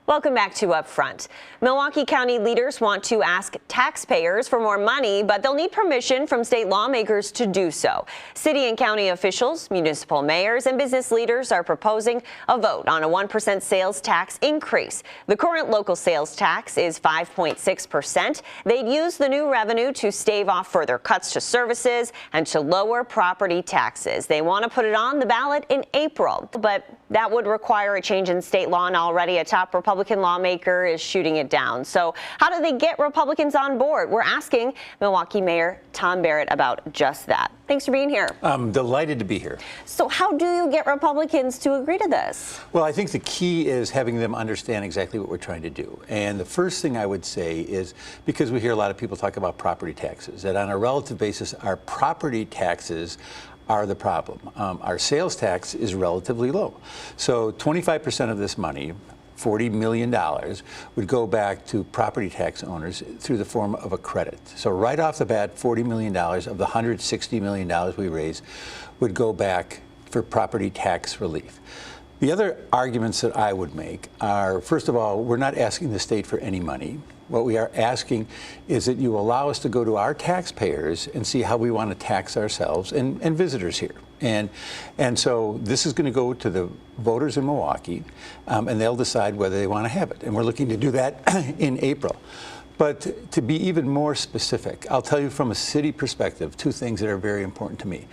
Welcome back to Upfront. Milwaukee County leaders want to ask taxpayers for more money, but they'll need permission from state lawmakers to do so. City and county officials, municipal mayors, and business leaders are proposing a vote on a 1% sales tax increase. The current local sales tax is 5.6%. They'd use the new revenue to stave off further cuts to services and to lower property taxes. They want to put it on the ballot in April, but that would require a change in state law, and already a top Republican lawmaker is shooting it down. So how do they get Republicans on board? We're asking Milwaukee Mayor Tom Barrett about just that. Thanks for being here. I'm delighted to be here. So how do you get Republicans to agree to this? Well, I think the key is having them understand exactly what we're trying to do. And the first thing I would say is, because we hear a lot of people talk about property taxes, that on a relative basis, our property taxes are the problem. Our sales tax is relatively low. So 25% of this money, $40 million, would go back to property tax owners through the form of a credit. So right off the bat, $40 million of the $160 million we raise would go back for property tax relief. The other arguments that I would make are, first of all, we're not asking the state for any money. What we are asking is that you allow us to go to our taxpayers and see how we want to tax ourselves and visitors here. And so this is going to go to the voters in Milwaukee, and they'll decide whether they want to have it. And we're looking to do that in April. But to be even more specific, I'll tell you from a city perspective, two things that are very important to me.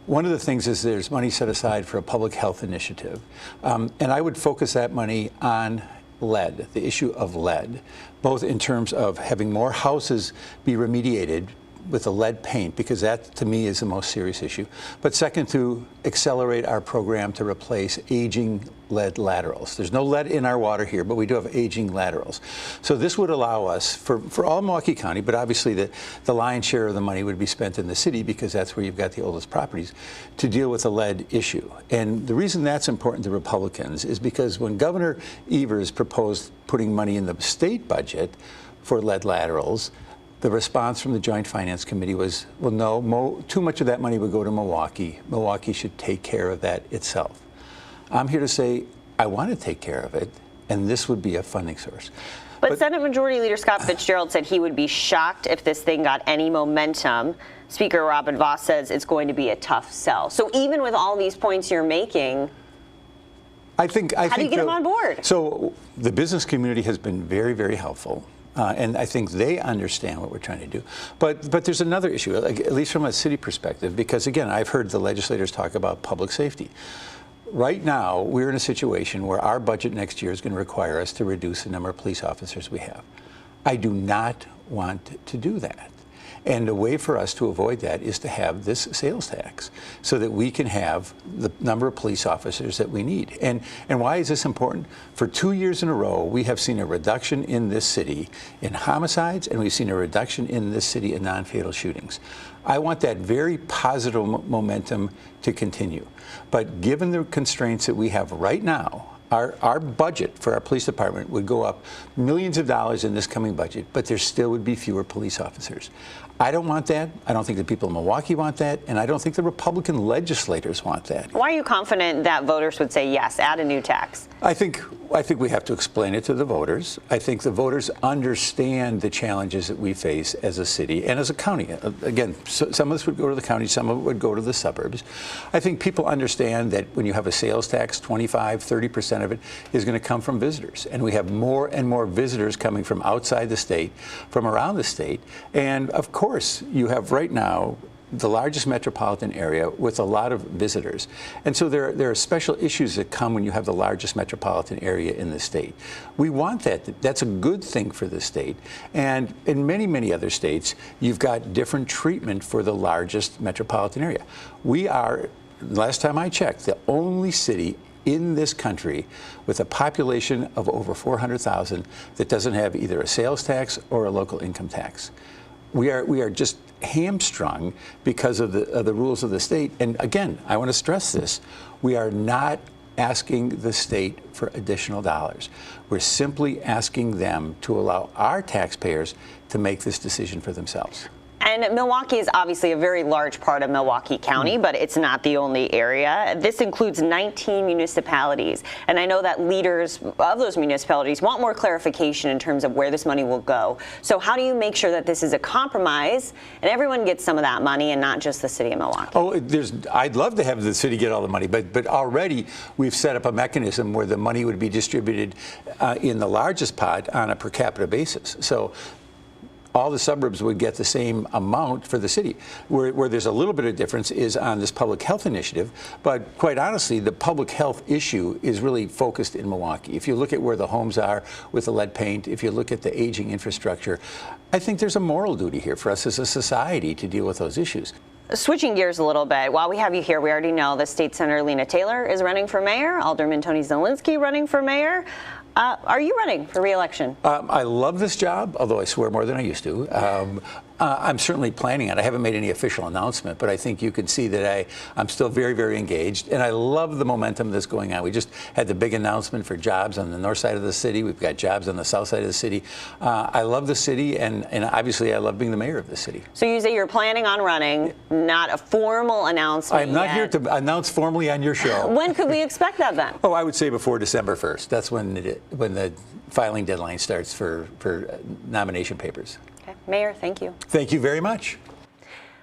One of the things is there's money set aside for a public health initiative, and I would focus that money on lead, the issue of lead, both in terms of having more houses be remediated with the lead paint, because that to me is the most serious issue. But second, to accelerate our program to replace aging lead laterals. There's no lead in our water here, but we do have aging laterals. So this would allow us, for all Milwaukee County, but obviously the lion's share of the money would be spent in the city because that's where you've got the oldest properties, to deal with the lead issue. And the reason that's important to Republicans is because when Governor Evers proposed putting money in the state budget for lead laterals, the response from the Joint Finance Committee was, well, no, too much of that money would go to Milwaukee. Milwaukee should take care of that itself. I'm here to say I want to take care of it, and this would be a funding source. But Senate Majority Leader Scott Fitzgerald said he would be shocked if this thing got any momentum. Speaker Robin Vos says it's going to be a tough sell. So even with all these points you're making, how do you get them on board? So the business community has been very, very helpful. And I think they understand what we're trying to do. But there's another issue, at least from a city perspective, because, again, I've heard the legislators talk about public safety. Right now, we're in a situation where our budget next year is going to require us to reduce the number of police officers we have. I do not want to do that. And the way for us to avoid that is to have this sales tax so that we can have the number of police officers that we need. And why is this important? For 2 years in a row, we have seen a reduction in this city in homicides, and we've seen a reduction in this city in non-fatal shootings. I want that very positive momentum to continue. But given the constraints that we have right now, our budget for our police department would go up millions of dollars in this coming budget, but there still would be fewer police officers. I don't want that. I don't think the people in Milwaukee want that, and I don't think the Republican legislators want that. Why are you confident that voters would say yes, add a new tax? I think we have to explain it to the voters. I think the voters understand the challenges that we face as a city and as a county. Again, some of this would go to the county, some of it would go to the suburbs. I think people understand that when you have a sales tax, 25–30% of it is going to come from visitors. And we have more and more visitors coming from outside the state, from around the state. And of course, you have right now the largest metropolitan area with a lot of visitors. And so there are special issues that come when you have the largest metropolitan area in the state. We want that. That's a good thing for the state. And in many, many other states, you've got different treatment for the largest metropolitan area. We are, last time I checked, the only city in this country with a population of over 400,000 that doesn't have either a sales tax or a local income tax. We are just hamstrung because of the rules of the state. And again, I want to stress this. We are not asking the state for additional dollars. We're simply asking them to allow our taxpayers to make this decision for themselves. And Milwaukee is obviously a very large part of Milwaukee County, but it's not the only area. This includes 19 municipalities. And I know that leaders of those municipalities want more clarification in terms of where this money will go. So how do you make sure that this is a compromise and everyone gets some of that money and not just the city of Milwaukee? Oh, I'd love to have the city get all the money, but already we've set up a mechanism where the money would be distributed in the largest pot on a per capita basis. So all the suburbs would get the same amount for the city. Where there's a little bit of difference is on this public health initiative, but quite honestly, the public health issue is really focused in Milwaukee. If you look at where the homes are with the lead paint, if you look at the aging infrastructure, I think there's a moral duty here for us as a society to deal with those issues. Switching gears a little bit, while we have you here, we already know the State Senator Lena Taylor is running for mayor, Alderman Tony Zielinski running for mayor. Are you running for re-election? I love this job, although I swear more than I used to. I'm certainly planning it. I haven't made any official announcement, but I think you can see that I'm still very, very engaged, and I love the momentum that's going on. We just had the big announcement for jobs on the north side of the city. We've got jobs on the south side of the city. I love the city, and obviously I love being the mayor of the city. So you say you're planning on running, not a formal announcement I'm not yet. here to announce formally on your show. When could we expect that then? Oh, I would say before December 1st. That's when the filing deadline starts for nomination papers. Okay. Mayor, thank you. Thank you very much.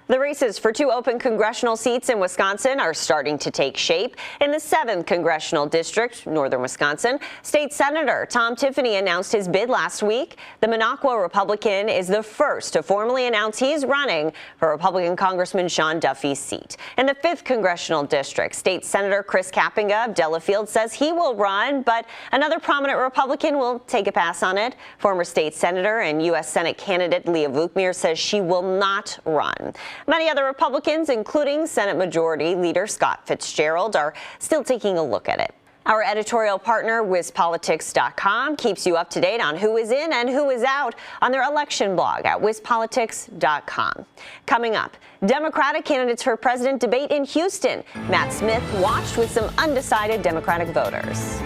The races for 2 open congressional seats in Wisconsin are starting to take shape. In the 7th Congressional District, northern Wisconsin, State Senator Tom Tiffany announced his bid last week. The Minocqua Republican is the first to formally announce he's running for Republican Congressman Sean Duffy's seat. In the 5th Congressional District, State Senator Chris Kapenga of Delafield says he will run, but another prominent Republican will take a pass on it. Former state senator and U.S. Senate candidate Leah Vukmir says she will not run. Many other Republicans, including Senate Majority Leader Scott Fitzgerald, are still taking a look at it. Our editorial partner, WisPolitics.com, keeps you up to date on who is in and who is out on their election blog at WisPolitics.com. Coming up, Democratic candidates for president debate in Houston. Matt Smith watched with some undecided Democratic voters.